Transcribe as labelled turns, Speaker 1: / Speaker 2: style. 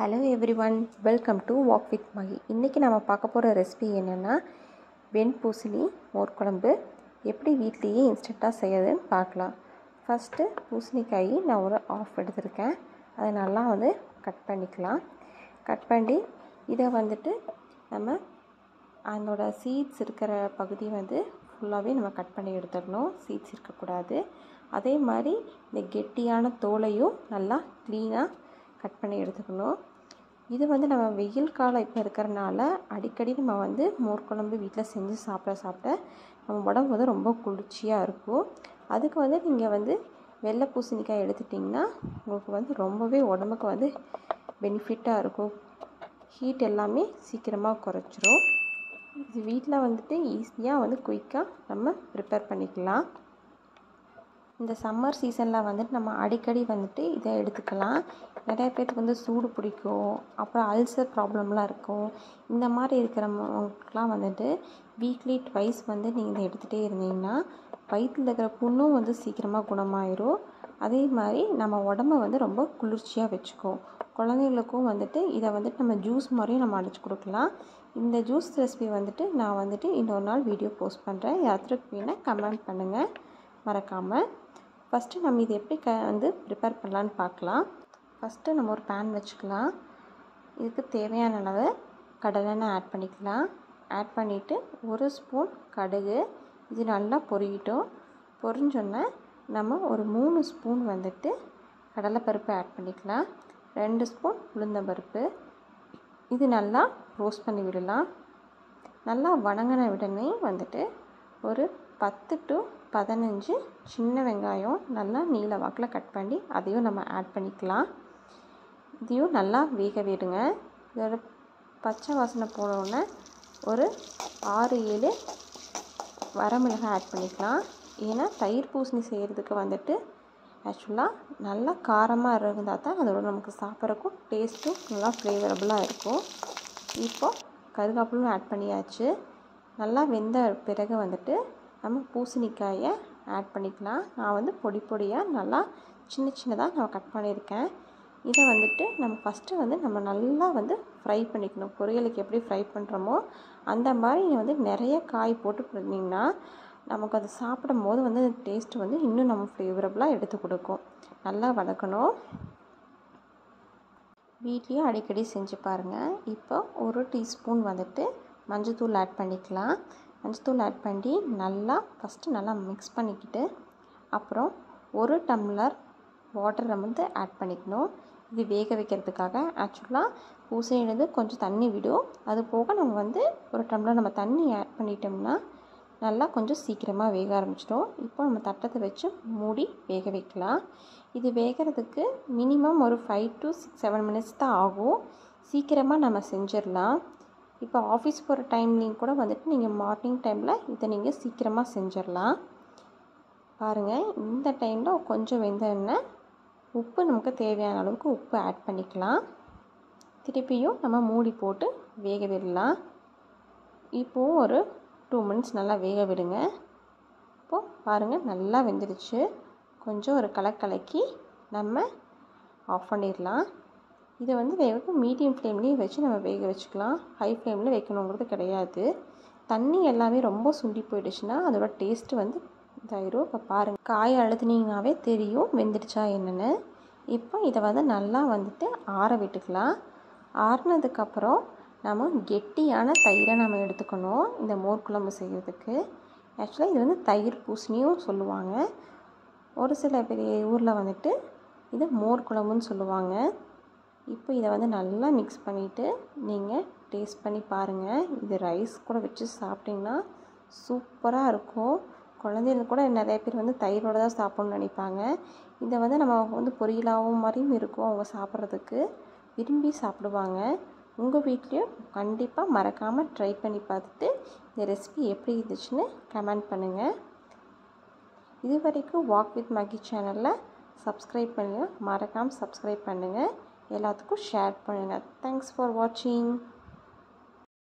Speaker 1: Hello everyone, welcome to walk with Magi. இன்றைக்கி நம்ம பார்க்க போகிற ரெசிபி என்னென்னா வெண்பூசணி மோர் குழம்பு எப்படி வீட்லேயே இன்ஸ்டண்ட்டாக செய்யறதுன்னு பார்க்கலாம். ஃபஸ்ட்டு பூசணிக்காய் நான் ஒரு ஆஃப் எடுத்திருக்கேன். அதை நல்லா கட் பண்ணிக்கலாம். கட் பண்ணி இதை நம்ம அதனோட சீட்ஸ் இருக்கிற பகுதி ஃபுல்லாகவே நம்ம கட் பண்ணி எடுத்துடணும். சீட்ஸ் இருக்கக்கூடாது. அதே மாதிரி இந்த கெட்டியான தோலையும் நல்லா க்ளீனாக கட் பண்ணி எடுத்துக்கணும். இது நம்ம வெயில் காலம் இப்போ இருக்கிறனால அடிக்கடி நம்ம மோர் குழம்பு வீட்டில் செஞ்சு சாப்பிட நம்ம உடம்பு ரொம்ப குளிர்ச்சியாக இருக்கும். அதுக்கு நீங்கள் வெள்ளை பூசணிக்காய் எடுத்துட்டிங்கன்னா உங்களுக்கு ரொம்பவே உடம்புக்கு பெனிஃபிட்டாக இருக்கும். ஹீட் எல்லாமே சீக்கிரமாக குறைச்சிரும். இது வீட்டில் ஈஸியாக குயிக்காக நம்ம ப்ரிப்பேர் பண்ணிக்கலாம். இந்த சம்மர் சீசனில் நம்ம அடிக்கடி இதை எடுத்துக்கலாம். நிறைய பேருக்கு சூடு பிடிக்கும், அப்புறம் அல்சர் ப்ராப்ளம்லாம் இருக்கும். இந்த மாதிரி இருக்கிறவங்களுக்குலாம் வீக்லி ட்வைஸ் நீங்கள் இதை எடுத்துகிட்டே இருந்தீங்கன்னா வயிற்றில் இருக்கிற புண்ணும் சீக்கிரமாக குணமாயிரும். அதே மாதிரி நம்ம உடம்ப ரொம்ப குளிர்ச்சியாக வச்சுக்கும். குழந்தைங்களுக்கும் இதை நம்ம ஜூஸ் மாதிரியும் நம்ம அடித்து கொடுக்கலாம். இந்த ஜூஸ் ரெசிபி நான் இன்னொரு நாள் வீடியோ போஸ்ட் பண்ணுறேன். யாத்திரைக்கு வேணால் கமெண்ட் பண்ணுங்கள் மறக்காமல். ஃபஸ்ட்டு நம்ம இது எப்படி ப்ரிப்பேர் பண்ணலான்னு பார்க்கலாம். ஃபஸ்ட்டு நம்ம ஒரு பேன் வச்சுக்கலாம். இதுக்கு தேவையான அளவு கடலெண்ணெய் ஆட் பண்ணிக்கலாம். ஆட் பண்ணிவிட்டு ஒரு ஸ்பூன் கடுகு, இது நல்லா பொரியட்டும். பொரிஞ்சோன்னே நம்ம ஒரு 3 ஸ்பூன் கடலைப்பருப்பு ஆட் பண்ணிக்கலாம். 2 ஸ்பூன் உளுந்தம்பருப்பு, இது நல்லா ரோஸ்ட் பண்ணி விடலாம். நல்லா வணங்கின உடனே ஒரு 10 to 15 சின்ன வெங்காயம் நல்லா நீல வாக்கில் கட் பண்ணி அதையும் நம்ம ஆட் பண்ணிக்கலாம். இதையும் நல்லா வேக விடுங்க. இதோட பச்சை வாசனை போனோடனே ஒரு 6-7 வரமிளகாய் ஆட் பண்ணிக்கலாம். ஏன்னா தயிர் பூசணி செய்கிறதுக்கு ஆக்சுவலாக நல்லா காரமாக இருந்தால் தான் அதோட நமக்கு சாப்பிட்றக்கும் டேஸ்ட்டும் நல்லா ஃப்ளேவரபுளாக இருக்கும். இப்போது கருவேப்பிலையும் ஆட் பண்ணியாச்சு. நல்லா வெந்த பிறகு நம்ம பூசணிக்காயை ஆட் பண்ணிக்கலாம். நான் பொடி பொடியாக நல்லா சின்னதாக நான் கட் பண்ணியிருக்கேன். இதை நம்ம ஃபஸ்ட்டு நம்ம நல்லா ஃப்ரை பண்ணிக்கணும். பொரியலுக்கு எப்படி ஃப்ரை பண்ணுறோமோ அந்த மாதிரி நிறைய காய் போட்டு பண்ணிங்கன்னா நமக்கு அதை சாப்பிடும் போது டேஸ்ட்டு இன்னும் நம்ம ஃப்ளேவரபுளாக எடுத்து கொடுக்கும். நல்லா வதக்கணும். வீட்லேயும் அடிக்கடி செஞ்சு பாருங்கள். இப்போ ஒரு டீஸ்பூன் மஞ்சள்தூள் ஆட் பண்ணிக்கலாம். மஞ்சள்தூள் ஆட் பண்ணி நல்லா ஃபஸ்ட்டு நல்லா மிக்ஸ் பண்ணிக்கிட்டு அப்புறம் 1 டம்ளர் வாட்டர் ஆட் பண்ணிக்கணும். இது வேக வைக்கிறதுக்காக. ஆக்சுவலாக பூசணியிலேருந்து கொஞ்சம் தண்ணி விடும். அது போக நம்ம 1 டம்ளர் நம்ம தண்ணி ஆட் பண்ணிட்டோம்னா நல்லா கொஞ்சம் சீக்கிரமாக வேக ஆரம்பிச்சிடும். இப்போ நம்ம தட்டத்தை வச்சு மூடி வேக வைக்கலாம். இது வேகிறதுக்கு மினிமம் ஒரு 5 to 7 மினிட்ஸ் தான் ஆகும். சீக்கிரமாக நம்ம செஞ்சிடலாம். இப்போ ஆஃபீஸ் போகிற டைம்லேயும் கூட நீங்கள் மார்னிங் டைமில் இதை நீங்கள் சீக்கிரமாக செஞ்சிடலாம். பாருங்கள், இந்த டைமில் கொஞ்சம் வெந்தோடனே உப்பு நமக்கு தேவையான அளவுக்கு உப்பு ஆட் பண்ணிக்கலாம். திருப்பியும் நம்ம மூடி போட்டு வேக விடலாம். இப்போது ஒரு 2 மினிட்ஸ் நல்லா வேக விடுங்க. இப்போது பாருங்கள், நல்லா வெந்துடுச்சு. கொஞ்சம் ஒரு கலக்கி நம்ம ஆஃப் பண்ணிடலாம். இதை வேக மீடியம் ஃப்ளேம்லேயே வச்சு நம்ம வேக வச்சுக்கலாம். ஹை ஃப்ளேமில் வைக்கணுங்கிறது கிடையாது. தண்ணி எல்லாமே ரொம்ப சுண்டி போயிடுச்சுன்னா அதோட டேஸ்ட்டு இதாயிரும். இப்போ பாருங்கள், காய் அழுத்துனீங்கன்னாவே தெரியும் வெந்துடுச்சா என்னென்னு. இப்போ இதை நல்லா ஆற விட்டுக்கலாம். ஆறினதுக்கப்புறம் நம்ம கெட்டியான தயிரை நம்ம எடுத்துக்கணும் இந்த மோர் குழம்பு செய்கிறதுக்கு. ஆக்சுவலாக இது தயிர் பூசணியும் சொல்லுவாங்க. ஒரு சில பெரிய ஊரில் இது மோர் குழம்புன்னு சொல்லுவாங்க. இப்போ இதை நல்லா மிக்ஸ் பண்ணிவிட்டு நீங்கள் டேஸ்ட் பண்ணி பாருங்கள். இது ரைஸ் கூட வச்சு சாப்பிட்டிங்கன்னா சூப்பராக இருக்கும். குழந்தைகள் கூட நிறைய பேர் தயிரோடு தான் சாப்பிட்ணுன்னு நினைப்பாங்க. இதை நம்ம பொரியலாகவும் மாதிரியும் இருக்கும். அவங்க சாப்பிட்றதுக்கு விரும்பி சாப்பிடுவாங்க. உங்கள் வீட்லேயும் கண்டிப்பாக மறக்காமல் ட்ரை பண்ணி பார்த்துட்டு இந்த ரெசிபி எப்படி இருந்துச்சுன்னு கமெண்ட் பண்ணுங்கள். இது வரைக்கும் வாக் வித் மகி சேனலில் சப்ஸ்கிரைப் பண்ணுங்கள். மறக்காமல் சப்ஸ்கிரைப் பண்ணுங்கள். எல்லாத்துக்கும் ஷேர் பண்ணுங்கள். தேங்க்ஸ் ஃபார் வாட்சிங்.